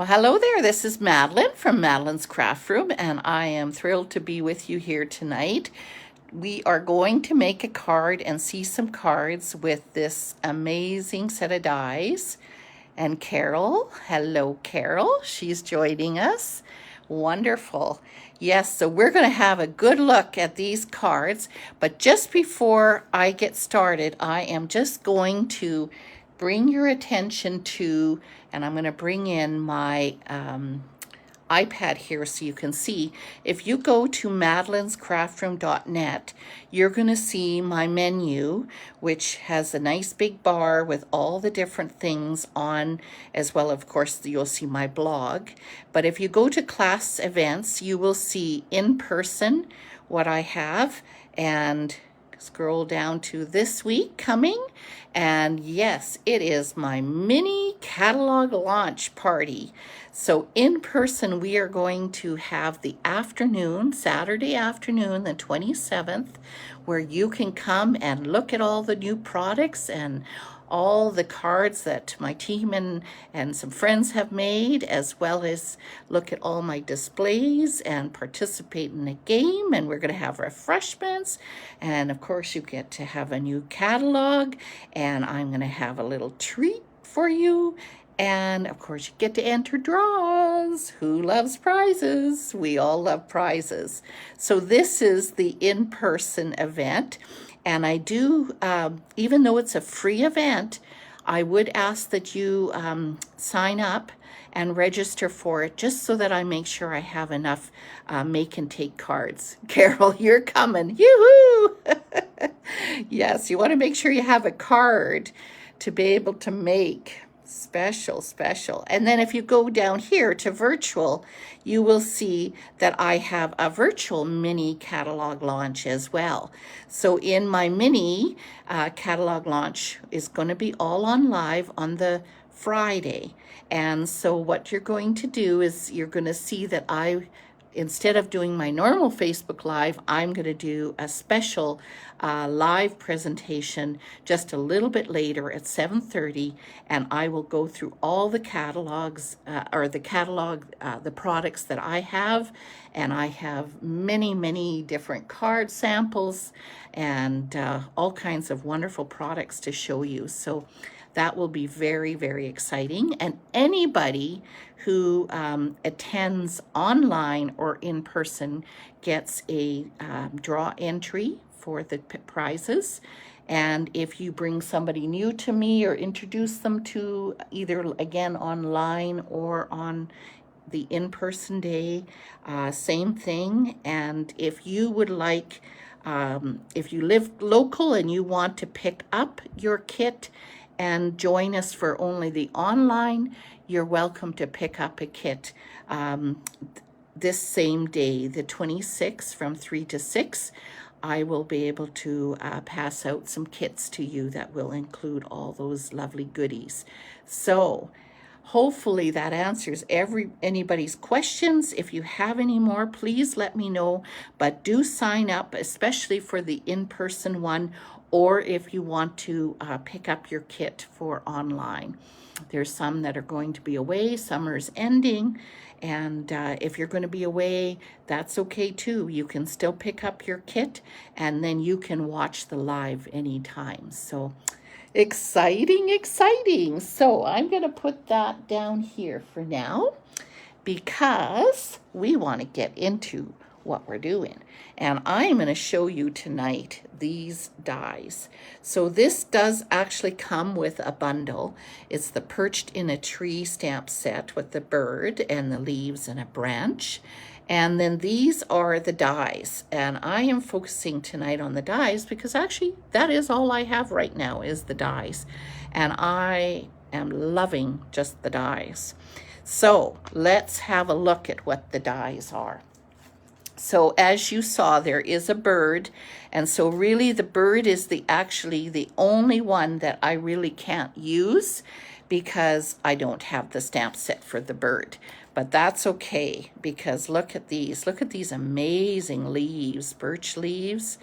Well, hello there. This is Madeline from Madeline's Craft Room, and I am thrilled to be with you here tonight. We are going to make a card and see some cards with this amazing set of dies. And Carol, hello, Carol. She's joining us. Wonderful. Yes, so we're going to have a good look at these cards, but just before I get started, I am just going to bring your attention to, and I'm going to bring in my iPad here so you can see. If you go to madelinescraftroom.net, you're going to see my menu, which has a nice big bar with all the different things on, as well, of course, you'll see my blog. But if you go to class events, you will see in person what I have, and scroll down to this week coming, and yes, it is my mini catalog launch party. So in person, we are going to have the afternoon, Saturday afternoon, the 27th, where you can come and look at all the new products and all the cards that my team and some friends have made, as well as look at all my displays and participate in a game. And we're going to have refreshments. And of course, you get to have a new catalog. And I'm going to have a little treat for you. And of course, you get to enter draws. Who loves prizes? We all love prizes. So this is the in-person event. And I do, even though it's a free event, I would ask that you sign up and register for it, just so that I make sure I have enough make and take cards. Carol, you're coming. Yoo-hoo! Yes, you want to make sure you have a card to be able to make. Special. And then if you go down here to virtual, you will see that I have a virtual mini catalog launch as well. So in my mini catalog launch is going to be all on live on the Friday. And so what you're going to do is you're going to see that instead of doing my normal Facebook Live, I'm going to do a special live presentation just a little bit later at 7:30, and I will go through all the catalogs, the products that I have, and I have many different card samples and all kinds of wonderful products to show you. So that will be very exciting. And anybody who attends online or in person gets a draw entry for the prizes. And if you bring somebody new to me or introduce them to either, again, online or on the in-person day, same thing. And if you would like, if you live local and you want to pick up your kit and join us for only the online, you're welcome to pick up a kit this same day, the 26th, from 3 to 6. I will be able to pass out some kits to you that will include all those lovely goodies. So hopefully that answers anybody's questions. If you have any more, please let me know. But do sign up, especially for the in-person one, or if you want to pick up your kit for online. There's some that are going to be away, summer's ending, and if you're going to be away, that's okay too. You can still pick up your kit, and then you can watch the live anytime. So exciting. So I'm going to put that down here for now, because we want to get into what we're doing. And I'm going to show you tonight these dies. So this does actually come with a bundle. It's the Perched in a Tree stamp set with the bird and the leaves and a branch. And then these are the dies. And I am focusing tonight on the dies because actually that is all I have right now, is the dies. And I am loving just the dies. So let's have a look at what the dies are. So as you saw, there is a bird, and so really the bird is actually the only one that I really can't use, because I don't have the stamp set for the bird. But that's okay, because look at these amazing leaves, birch leaves,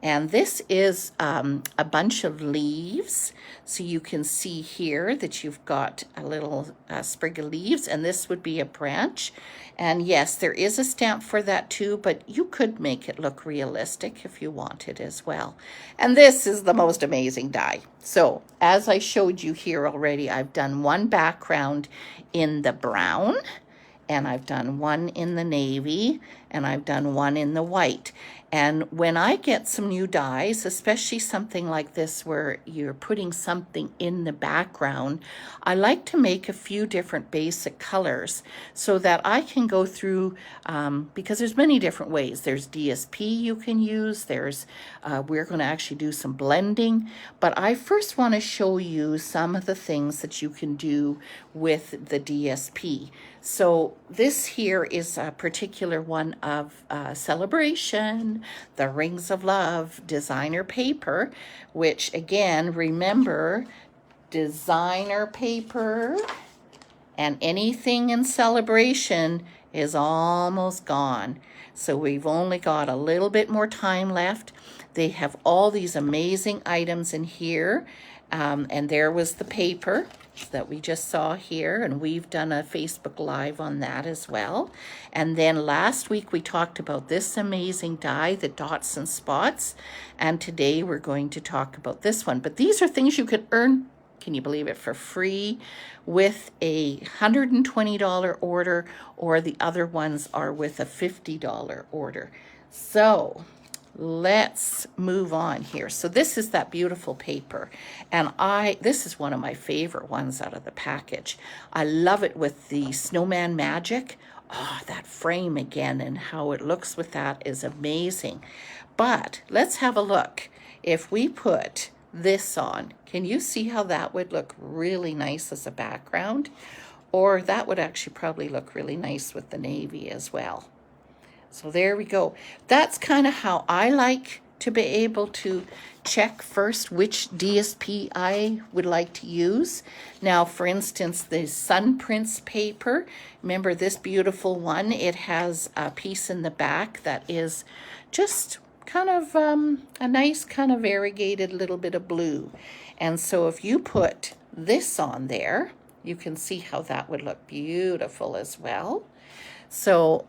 And this is a bunch of leaves. So you can see here that you've got a little sprig of leaves, and this would be a branch. And yes, there is a stamp for that too, but you could make it look realistic if you wanted as well. And this is the most amazing die. So as I showed you here already, I've done one background in the brown, and I've done one in the navy, and I've done one in the white. And when I get some new dies, especially something like this where you're putting something in the background, I like to make a few different basic colors so that I can go through, because there's many different ways. There's DSP you can use, there's, we're going to actually do some blending, but I first want to show you some of the things that you can do with the DSP. So this here is a particular one of Celebration, the Rings of Love designer paper, which again, remember, designer paper and anything in Celebration is almost gone. So we've only got a little bit more time left. They have all these amazing items in here. And there was the paper that we just saw here, and we've done a Facebook Live on that as well. And then last week we talked about this amazing die, the dots and spots, and today we're going to talk about this one. But these are things you could earn, can you believe it, for free with a $120 order, or the other ones are with a $50 order. So let's move on here. So this is that beautiful paper, and this is one of my favorite ones out of the package. I love it with the snowman magic. Oh, that frame again, and how it looks with that is amazing. But let's have a look. If we put this on, can you see how that would look really nice as a background? Or that would actually probably look really nice with the navy as well. So there we go. That's kind of how I like to be able to check first which DSP I would like to use. Now, for instance, the Sun Prince paper, remember this beautiful one? It has a piece in the back that is just kind of a nice kind of variegated little bit of blue. And so if you put this on there, you can see how that would look beautiful as well. So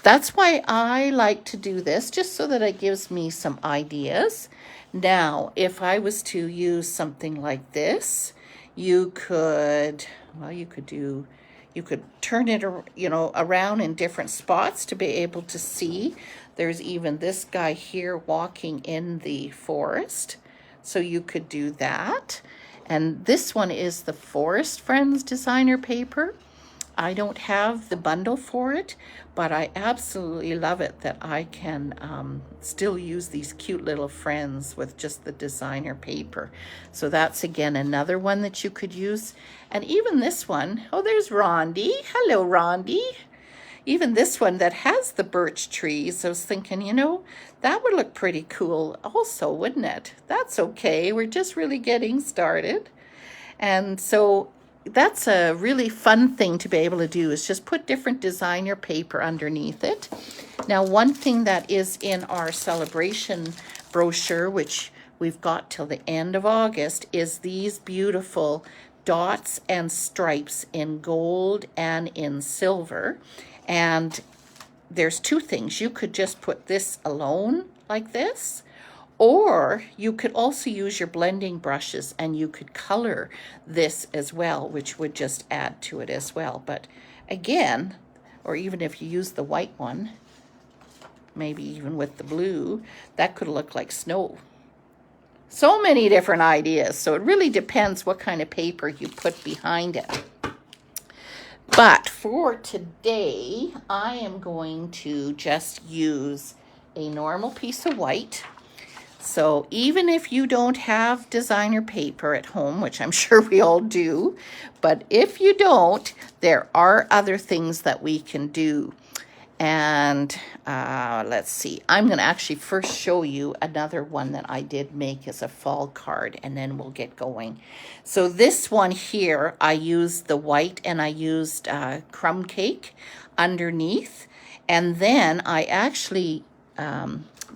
that's why I like to do this, just so that it gives me some ideas. Now, if I was to use something like this, you could, well, you could turn it, around in different spots to be able to see. There's even this guy here walking in the forest, so you could do that. And this one is the Forest Friends designer paper. I don't have the bundle for it, but I absolutely love it that I can still use these cute little friends with just the designer paper. So that's, again, another one that you could use. And even this one, oh, there's Rondi. Hello, Rondi. Even this one that has the birch trees, I was thinking, that would look pretty cool also, wouldn't it? That's okay. We're just really getting started. And so that's a really fun thing to be able to do, is just put different designer paper underneath it. Now, one thing that is in our celebration brochure, which we've got till the end of August, is these beautiful dots and stripes in gold and in silver. And there's two things. You could just put this alone like this, or you could also use your blending brushes and you could color this as well, which would just add to it as well. But again, or even if you use the white one, maybe even with the blue, that could look like snow. So many different ideas. So it really depends what kind of paper you put behind it. But for today, I am going to just use a normal piece of white. So even if you don't have designer paper at home, which I'm sure we all do, but if you don't, there are other things that we can do. And let's see, I'm going to actually first show you another one that I did make as a fall card, and then we'll get going. So this one here, I used the white and I used crumb cake underneath. And then I actually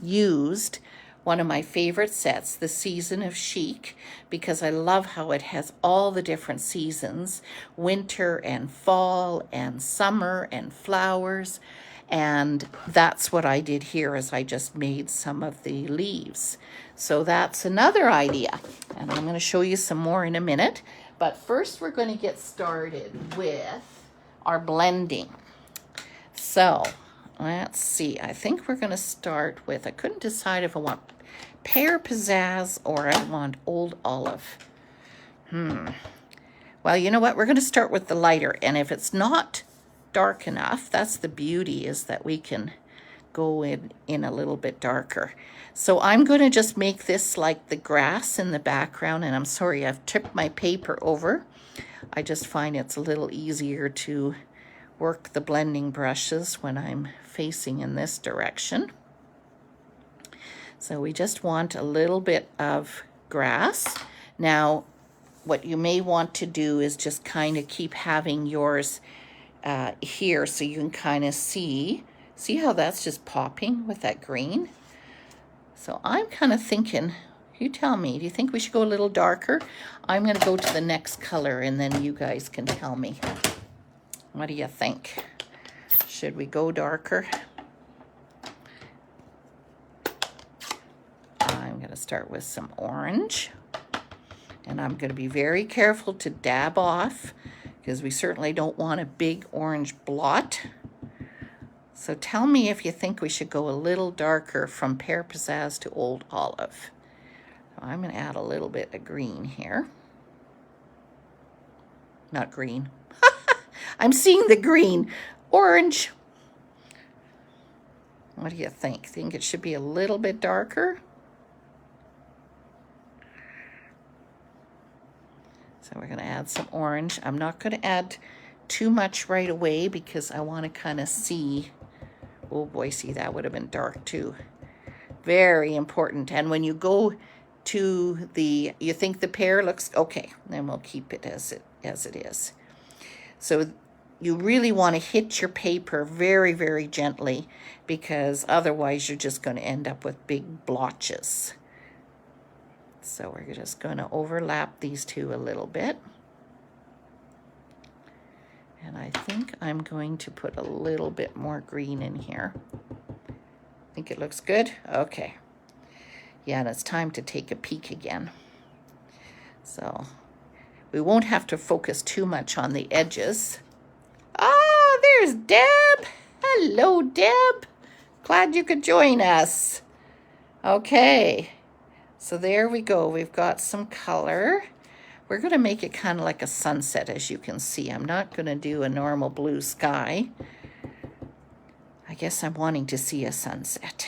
used one of my favorite sets, The Season of Chic, because I love how it has all the different seasons, winter and fall and summer and flowers. And that's what I did here, is I just made some of the leaves. So that's another idea. And I'm going to show you some more in a minute. But first we're going to get started with our blending. So let's see. I think we're going to start with, I couldn't decide if I want pear pizzazz or I want old olive. Well, you know what? We're going to start with the lighter. And if it's not dark enough, that's the beauty, is that we can go in a little bit darker. So I'm going to just make this like the grass in the background. And I'm sorry, I've tipped my paper over. I just find it's a little easier to work the blending brushes when I'm facing in this direction. So we just want a little bit of grass. Now, what you may want to do is just kind of keep having yours here so you can kind of see how that's just popping with that green. So I'm kind of thinking, you tell me, do you think we should go a little darker? I'm going to go to the next color and then you guys can tell me. What do you think? Should we go darker? I'm going to start with some orange. And I'm going to be very careful to dab off, because we certainly don't want a big orange blot. So tell me if you think we should go a little darker from pear pizzazz to old olive. So I'm going to add a little bit of green here. Not green. I'm seeing the green. Orange. What do you think? Think it should be a little bit darker? So we're going to add some orange. I'm not going to add too much right away because I want to kind of see. Oh boy, see, that would have been dark too. Very important. And when you go to the, you think the pear looks okay, then we'll keep it as it is. So you really want to hit your paper very, very gently, because otherwise you're just going to end up with big blotches. So we're just going to overlap these two a little bit. And I think I'm going to put a little bit more green in here. Think it looks good? Okay. Yeah, and it's time to take a peek again. So we won't have to focus too much on the edges. Ah, there's Deb. Hello, Deb. Glad you could join us. Okay. So there we go. We've got some color. We're going to make it kind of like a sunset, as you can see. I'm not going to do a normal blue sky. I guess I'm wanting to see a sunset.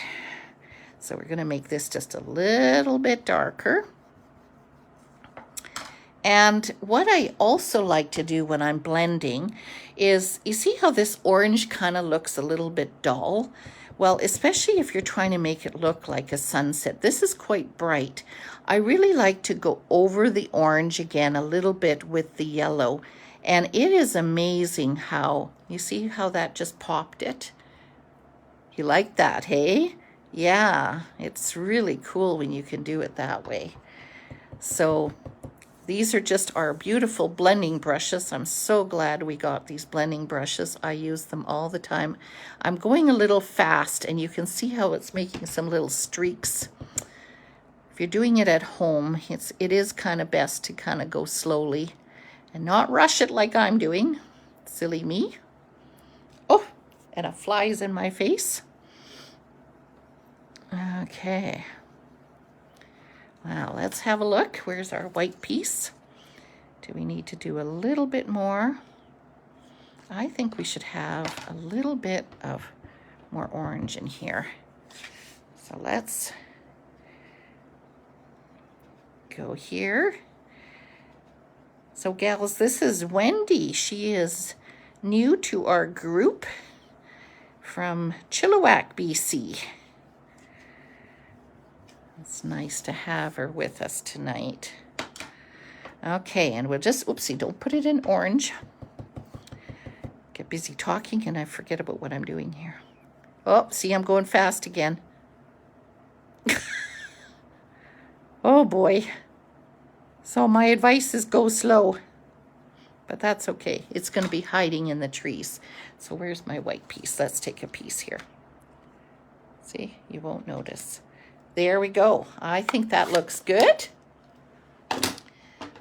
So we're going to make this just a little bit darker. And what I also like to do when I'm blending is, you see how this orange kind of looks a little bit dull? Well, especially if you're trying to make it look like a sunset. This is quite bright. I really like to go over the orange again a little bit with the yellow. And it is amazing how, you see how that just popped it? You like that, hey? Yeah, it's really cool when you can do it that way. So these are just our beautiful blending brushes. I'm so glad we got these blending brushes. I use them all the time. I'm going a little fast, and you can see how it's making some little streaks. If you're doing it at home, it is kind of best to kind of go slowly and not rush it like I'm doing. Silly me. Oh, and a fly's in my face. Okay. Well, let's have a look. Where's our white piece? Do we need to do a little bit more? I think we should have a little bit of more orange in here. So let's go here. So gals, this is Wendy. She is new to our group from Chilliwack, BC. It's nice to have her with us tonight. Okay, and we'll just, oopsie, don't put it in orange. Get busy talking and I forget about what I'm doing here. Oh, see, I'm going fast again. Oh boy. So my advice is go slow. But that's okay. It's going to be hiding in the trees. So where's my white piece? Let's take a piece here. See, you won't notice. There we go. I think that looks good.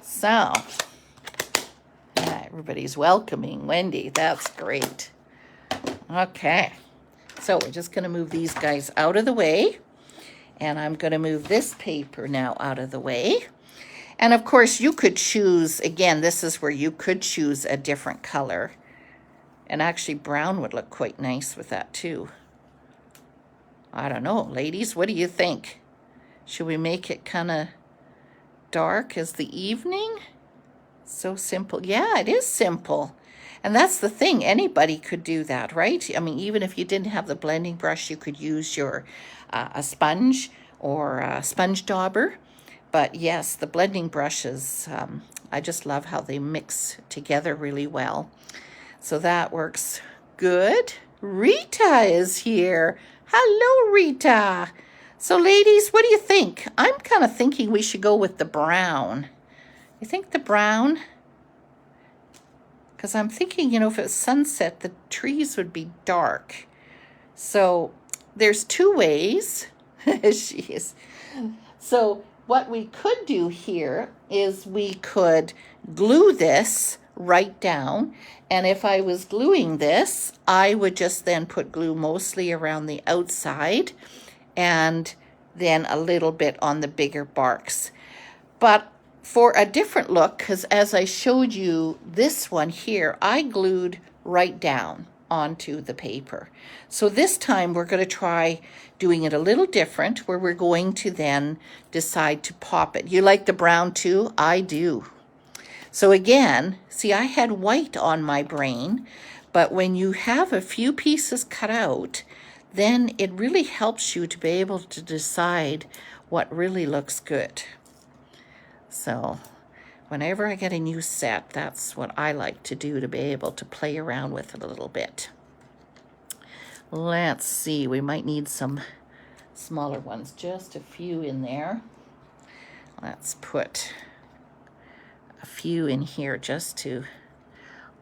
So, yeah, everybody's welcoming Wendy. That's great. Okay. So we're just going to move these guys out of the way. And I'm going to move this paper now out of the way. And of course, you could choose, again, this is where you could choose a different color. And actually, brown would look quite nice with that too. I don't know, ladies, what do you think? Should we make it kind of dark as the evening? So simple. Yeah, it is simple. And that's the thing. Anybody could do that, right? I mean, even if you didn't have the blending brush, you could use your a sponge or a sponge dauber. But yes, the blending brushes, I just love how they mix together really well. So that works good. Rita is here. Hello, Rita. So ladies, what do you think? I'm kind of thinking we should go with the brown. You think the brown? Because I'm thinking, you know, if it's sunset, the trees would be dark. So there's two ways. She is. So what we could do here is we could glue this right down. And if I was gluing this, I would just then put glue mostly around the outside and then a little bit on the bigger barks. But for a different look, because as I showed you this one here, I glued right down onto the paper. So this time we're going to try doing it a little different, where we're going to then decide to pop it. You like the brown too? I do. So again, see, I had white on my brain, but when you have a few pieces cut out, then it really helps you to be able to decide what really looks good. So whenever I get a new set, that's what I like to do, to be able to play around with it a little bit. Let's see, we might need some smaller ones, just a few in there. Let's put a few in here just to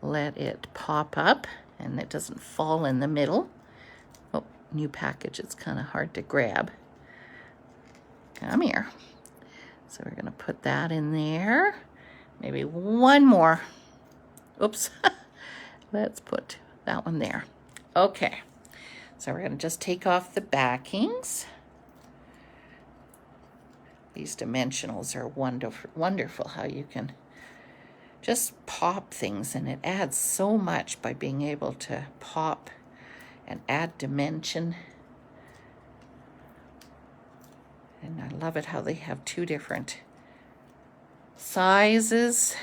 let it pop up and it doesn't fall in the middle. Oh, new package, it's kind of hard to grab. Come here. So we're going to put that in there. Maybe one more. Oops. Let's put that one there. Okay. So we're going to just take off the backings. These dimensionals are wonderful, wonderful how you can just pop things, and it adds so much by being able to pop and add dimension. And I love it how they have two different sizes,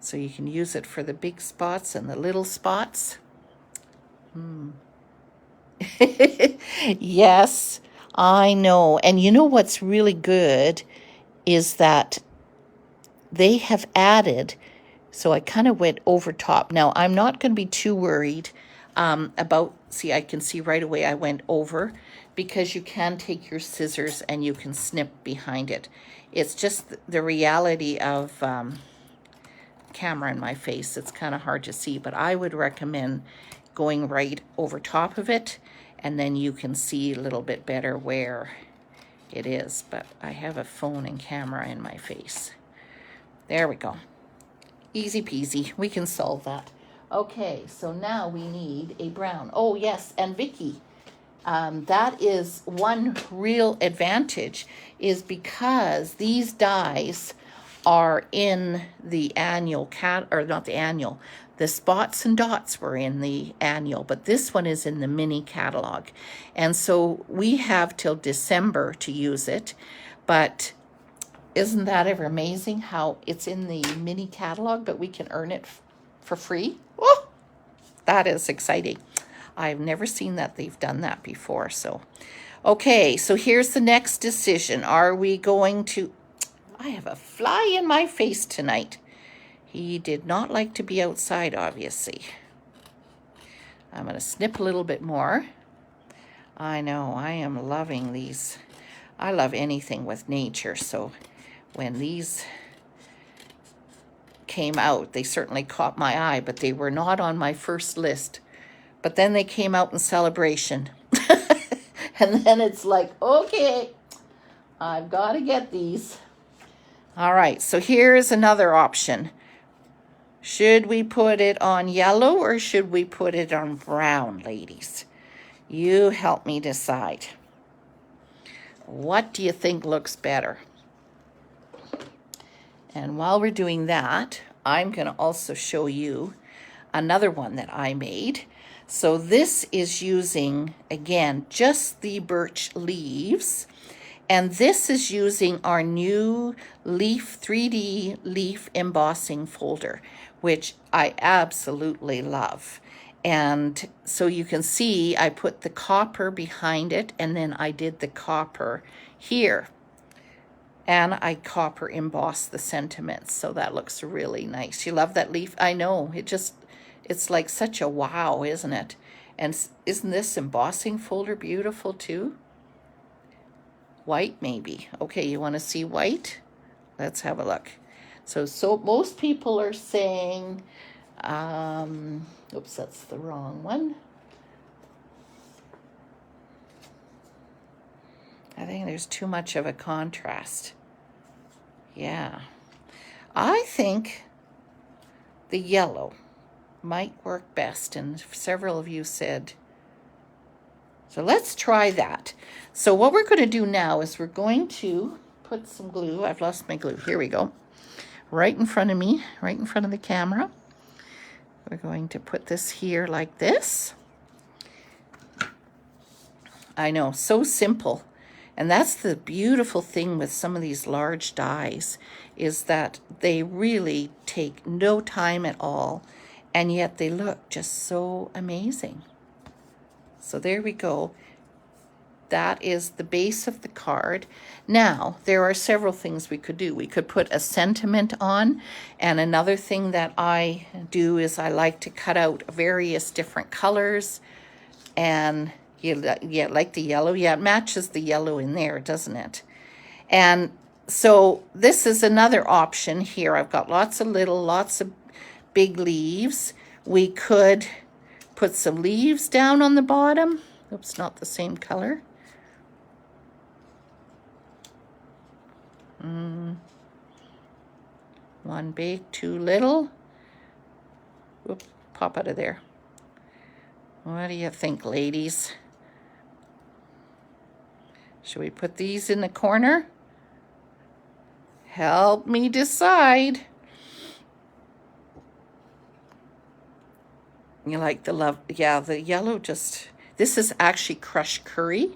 so you can use it for the big spots and the little spots. Yes, I know. And you know what's really good is that they have added, so I kind of went over top. Now, I'm not going to be too worried about, see, I can see right away I went over, because you can take your scissors and you can snip behind it. It's just the reality of camera in my face. It's kind of hard to see, but I would recommend going right over top of it, and then you can see a little bit better where it is. But I have a phone and camera in my face. There we go. Easy peasy. We can solve that. Okay, so now we need a brown. Oh, yes, and Vicky, that is one real advantage, is because these dies are in the annual or not the annual. The spots and dots were in the annual, but this one is in the mini catalog. And so we have till December to use it. But isn't that ever amazing how it's in the mini catalog, but we can earn it for free? Oh, that is exciting. I've never seen that they've done that before. So, okay, so here's the next decision. Are we going to... I have a fly in my face tonight. He did not like to be outside, obviously. I'm going to snip a little bit more. I know, I am loving these. I love anything with nature, so when these came out. They certainly caught my eye, but they were not on my first list. But then they came out in celebration. And then it's like, okay, I've got to get these. All right, so here's another option. Should we put it on yellow or should we put it on brown, ladies? You help me decide. What do you think looks better? And while we're doing that, I'm going to also show you another one that I made. So this is using, again, just the birch leaves. And this is using our new leaf 3D leaf embossing folder, which I absolutely love. And so you can see I put the copper behind it, and then I did the copper here. And I copper embossed the sentiments, so that looks really nice. You love that leaf? I know, it's like such a wow, isn't it? And isn't this embossing folder beautiful too? White maybe. Okay, you want to see white? Let's have a look. So most people are saying, oops, that's the wrong one. I think there's too much of a contrast. Yeah. I think the yellow might work best, and several of you said. So let's try that. So what we're going to do now is we're going to put some glue. I've lost my glue. Here we go. Right in front of me, right in front of the camera. We're going to put this here like this. I know, so simple. And that's the beautiful thing with some of these large dies, is that they really take no time at all, and yet they look just so amazing. So there we go. That is the base of the card. Now, there are several things we could do. We could put a sentiment on, and another thing that I do is I like to cut out various different colors, and yeah, like the yellow. Yeah, it matches the yellow in there, doesn't it? And so this is another option here. I've got lots of big leaves. We could put some leaves down on the bottom. Oops, not the same color. One big, two little. Oops, pop out of there. What do you think, ladies? Should we put these in the corner? Help me decide. You like the love? Yeah, the yellow just, this is actually crushed curry.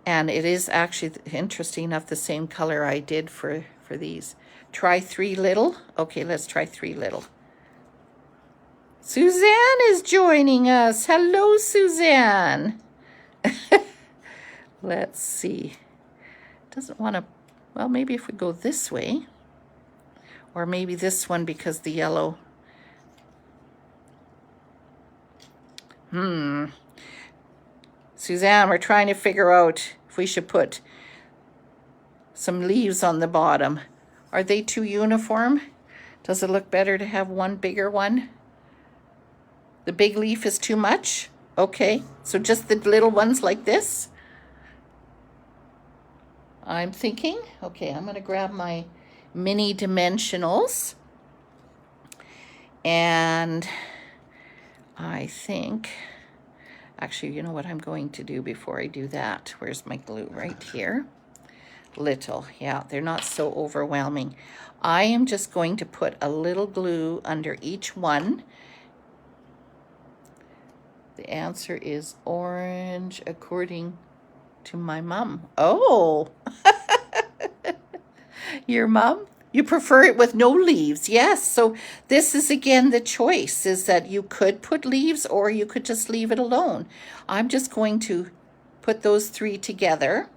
And it is actually, interesting enough, the same color I did for these. Try 3 little. Okay, let's try 3 little. Suzanne is joining us. Hello, Suzanne. Let's see. Doesn't want to, well, maybe if we go this way, or maybe this one because the yellow. Suzanne, we're trying to figure out if we should put some leaves on the bottom. Are they too uniform? Does it look better to have one bigger one? The big leaf is too much? Okay, so just the little ones like this? I'm thinking, okay, I'm going to grab my mini dimensionals. And I think, actually, you know what I'm going to do before I do that? Where's my glue? Right here. Little, yeah, they're not so overwhelming. I am just going to put a little glue under each one. The answer is orange, according to my mom. Oh, your mom? You prefer it with no leaves? Yes. So this is, again, the choice, is that you could put leaves or you could just leave it alone. I'm just going to put those 3 together.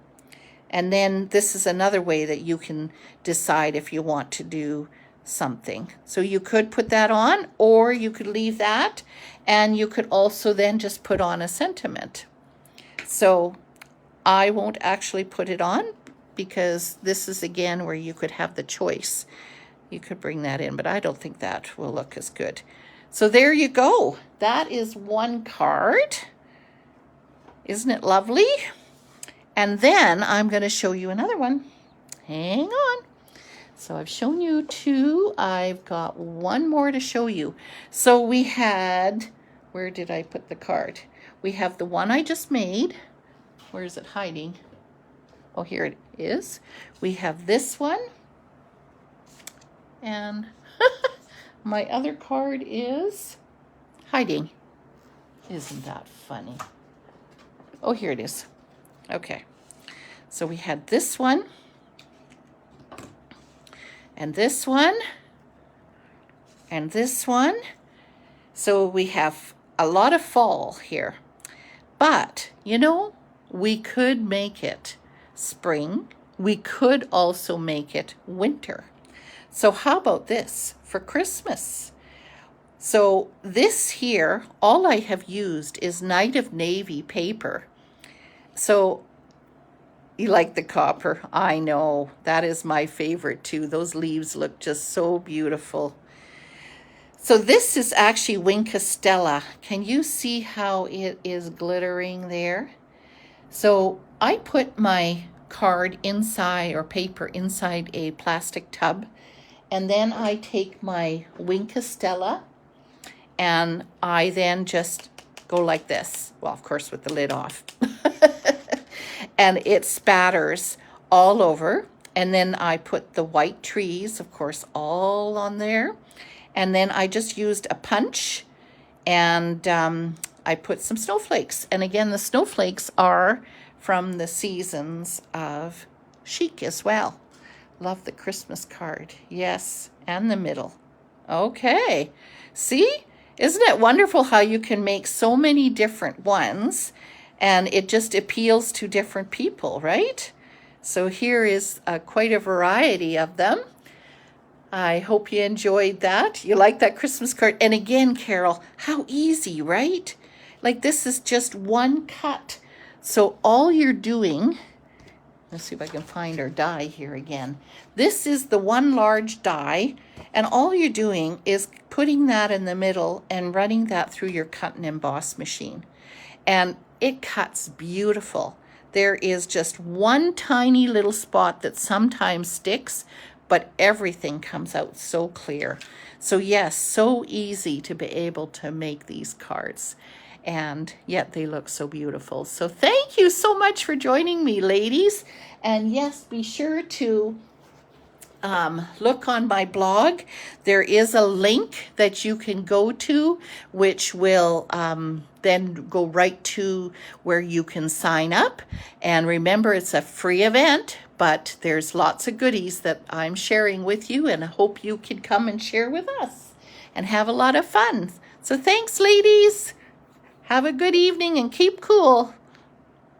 And then this is another way that you can decide if you want to do something. So you could put that on, or you could leave that, and you could also then just put on a sentiment. So I won't actually put it on, because this is again where you could have the choice. You could bring that in, but I don't think that will look as good. So there you go. That is one card. Isn't it lovely? And then I'm going to show you another one. Hang on. So I've shown you two. I've got one more to show you. So we had, where did I put the card? We have the one I just made. Where is it hiding? Oh, here it is. We have this one. And my other card is hiding. Isn't that funny? Oh, here it is. Okay. So we had this one. And this one. And this one. So we have a lot of fall here. But, you know, we could make it spring. We could also make it winter. So how about this for Christmas? So this here, all I have used is Night of Navy paper. So you like the copper? I know, that is my favorite too. Those leaves look just so beautiful. So this is actually Stella. Can you see how it is glittering there? So I put my card inside, or paper inside, a plastic tub, and then I take my Stella and I then just go like this. Well, of course, with the lid off. And it spatters all over. And then I put the white trees, of course, all on there. And then I just used a punch and I put some snowflakes. And again, the snowflakes are from the seasons of chic as well. Love the Christmas card. Yes, and the middle. Okay. See? Isn't it wonderful how you can make so many different ones and it just appeals to different people, right? So here is quite a variety of them. I hope you enjoyed that. You like that Christmas card? And again, Carol, how easy, right? Like this is just one cut. So all you're doing, let's see if I can find our die here again. This is the one large die, and all you're doing is putting that in the middle and running that through your cut and emboss machine. And it cuts beautiful. There is just one tiny little spot that sometimes sticks, but everything comes out so clear. So yes, so easy to be able to make these cards. And yet they look so beautiful. So thank you so much for joining me, ladies. And yes, be sure to look on my blog. There is a link that you can go to, which will then go right to where you can sign up. And remember, it's a free event, but there's lots of goodies that I'm sharing with you, and I hope you can come and share with us and have a lot of fun. So thanks, ladies. Have a good evening and keep cool.